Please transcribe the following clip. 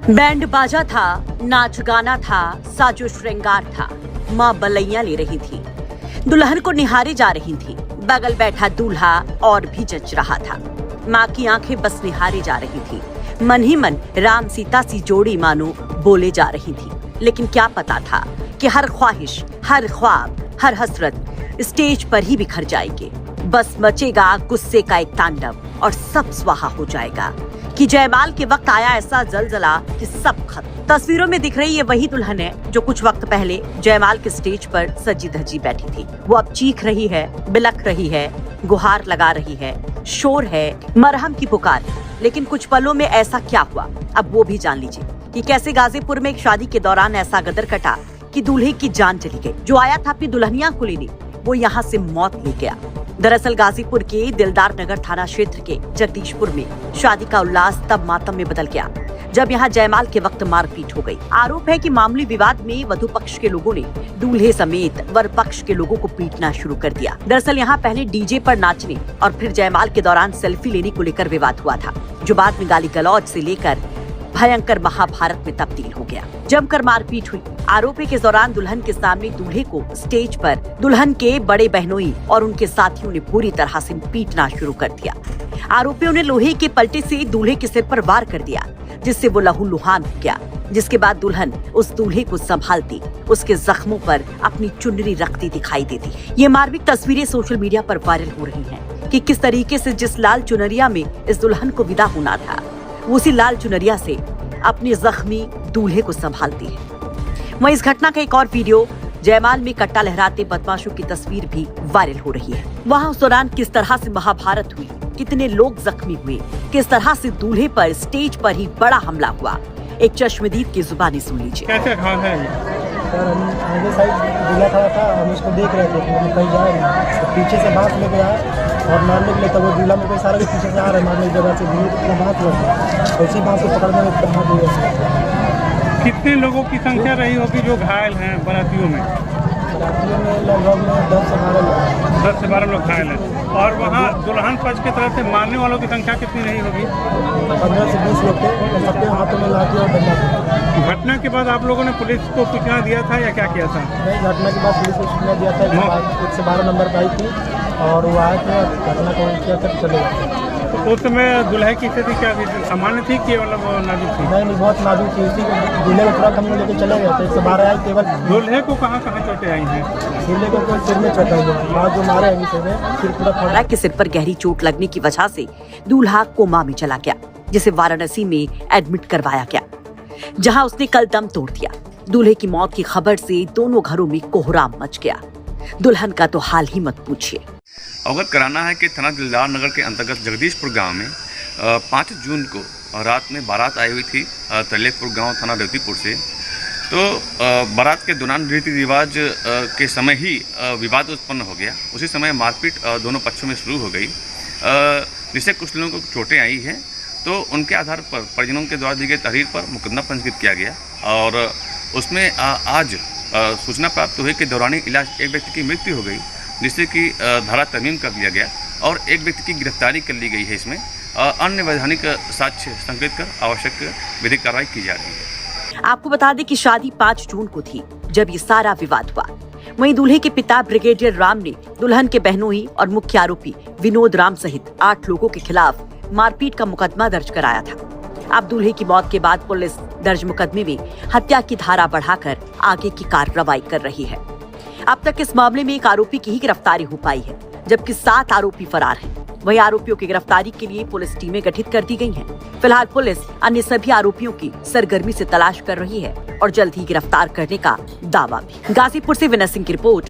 Band बाजा था, नाच गाना था, साजो श्रृंगार था। माँ बलैया ले रही थी, दुल्हन को निहारे जा रही थी। बगल बैठा दूल्हा और भी जच रहा था। माँ की आंखें बस निहारे जा रही थी। मन ही मन राम सीता सी जोड़ी मानो बोले जा रही थी। लेकिन क्या पता था कि हर ख्वाहिश, हर ख्वाब, हर हसरत स्टेज पर ही बिखर जाएगी। बस मचेगा गुस्से का एक तांडव और सब स्वाहा हो जाएगा। कि जयमाल के वक्त आया ऐसा जलजला कि सब खत्म। तस्वीरों में दिख रही ये वही दुल्हन है जो कुछ वक्त पहले जयमाल के स्टेज पर सजी धजी बैठी थी। वो अब चीख रही है, बिलख रही है, गुहार लगा रही है, शोर है, मरहम की पुकार। लेकिन कुछ पलों में ऐसा क्या हुआ, अब वो भी जान लीजिए कि कैसे गाजीपुर में एक शादी के दौरान ऐसा गदर कटा कि दूल्हे की जान चली गई। जो आया था अपनी दुल्हनिया को लेने, वो यहाँ से मौत ले गया। दरअसल गाजीपुर के दिलदार नगर थाना क्षेत्र के जगदीशपुर में शादी का उल्लास तब मातम में बदल गया जब यहाँ जयमाल के वक्त मारपीट हो गई। आरोप है कि मामूली विवाद में वधु पक्ष के लोगों ने दूल्हे समेत वर पक्ष के लोगों को पीटना शुरू कर दिया। दरअसल यहाँ पहले डीजे पर नाचने और फिर जयमाल के दौरान सेल्फी लेने को लेकर विवाद हुआ था, जो बाद में गाली गलौज से लेकर भयंकर महाभारत में तब्दील हो गया। जमकर मारपीट हुई। आरोप है कि इस दौरान दुल्हन के सामने दूल्हे को स्टेज पर दुल्हन के बड़े बहनोई और उनके साथियों ने पूरी तरह से पीटना शुरू कर दिया। आरोपियों ने लोहे के पलटे से दूल्हे के सिर पर वार कर दिया, जिससे वो लहूलुहान हो गया। जिसके बाद दुल्हन उस दूल्हे को संभालती, उसके जख्मों पर अपनी चुनरी रखती दिखाई देती। ये मार्मिक तस्वीरें सोशल मीडिया पर वायरल हो रही हैं कि किस तरीके से जिस लाल चुनरिया में इस दुल्हन को विदा होना था, उसी लाल चुनरिया से अपने जख्मी दूल्हे को संभालती है। वहीं इस घटना का एक और वीडियो जयमाल में कट्टा लहराते बदमाशों की तस्वीर भी वायरल हो रही है। वहाँ उस दौरान किस तरह से महाभारत हुई, कितने लोग जख्मी हुए, किस तरह से दूल्हे पर स्टेज पर ही बड़ा हमला हुआ, एक चश्मदीद की जुबानी सुन लीजिए। कैसे खा है सर, हम आगे साइड दूल्हा खड़ा था, हम उसको देख रहे थे कि हम कहीं जा रहे हैं, तो पीछे से बांस लेके आया और मारने के लिए। तब वो दूल्हा में कोई सारा भी पीछे से आ रहे हैं मारने की जगह से, दूल्हे कितना बांस हुआ, ऐसी बांस को पकड़ने में इतना हाथ हुआ। कितने लोगों की संख्या रही होगी जो घायल हैं बारातियों में? बारातियों में लगभग 10 से 12 लोग। 10 से 12 लोग घायल हैं। और वहाँ दुल्हन पक्ष की तरफ से मारने वालों की संख्या कितनी रही होगी? 15 से 20 लोग थे। सबके हाथों में लाठी और डंडा था। घटना के बाद आप लोगों ने पुलिस को सूचना दिया था या क्या किया था? नहीं, घटना के बाद पुलिस को सूचना दिया था। 112 नंबर पर आई थी और वो आए थे, घटना को किया कर चले गए। तो उस समय दुल्हे की स्थिति क्या थी? सामान्य थी कि मतलब नाजुक थी? नहीं, बहुत नाजुक थी। उसी दूल्हे को तुरंत हम लोग लेके चले गए थे। 112 आई केवल। दूल्हे को कहाँ चोटें आई हैं? दूल्हे को कोई सिर में चोट आई है, जो मारे हैं सिर में, सिर पूरा फाड़ा। के सिर पर गहरी चोट लगने की वजह से दूल्हा कोमा में चला गया, जिसे वाराणसी में एडमिट करवाया गया, जहां उसने कल दम तोड़ दिया। दूल्हे की मौत की खबर से दोनों घरों में कोहराम मच गया। दुल्हन का तो हाल ही मत पूछिए। अवगत कराना है कि थाना दिलदार नगर के अंतर्गत जगदीशपुर गांव में 5 जून को रात में बारात आई हुई थी तलेखपुर गांव थाना रेवतीपुर से। तो बारात के दौरान रीति रिवाज के समय ही विवाद उत्पन्न हो गया। उसी समय मारपीट दोनों पक्षों में शुरू हो गई, जिससे कुछ लोगों को चोटें आई हैं। तो उनके आधार पर परिजनों के द्वारा दी गई तहरीर पर मुकदमा पंजीकृत किया गया और उसमें आज सूचना प्राप्त हुई कि दौरानी इलाज एक व्यक्ति की मृत्यु हो गई, जिससे कि धारा तरमीम कर लिया गया और एक व्यक्ति की गिरफ्तारी कर ली गई है। इसमें अन्य वैधानिक साक्ष्य संकलित कर आवश्यक विधिक कार्रवाई की जा रही है। आपको बता दें कि शादी 5 जून को थी जब ये सारा विवाद हुआ। वहीं दूल्हे के पिता ब्रिगेडियर राम ने दुल्हन के बहनोई और मुख्य आरोपी विनोद राम सहित 8 लोगों के खिलाफ मारपीट का मुकदमा दर्ज कराया था। अब दूल्हे की मौत के बाद पुलिस दर्ज मुकदमे में हत्या की धारा बढ़ाकर आगे की कार्रवाई कर रही है। अब तक इस मामले में एक आरोपी की ही गिरफ्तारी हो पाई है, जबकि 7 आरोपी फरार हैं। वहीं आरोपियों की गिरफ्तारी के लिए पुलिस टीमें गठित कर दी गई हैं। फिलहाल पुलिस अन्य सभी आरोपियों की सरगर्मी से तलाश कर रही है और जल्द ही गिरफ्तार करने का दावा भी। गाजीपुर से विनय सिंह की रिपोर्ट।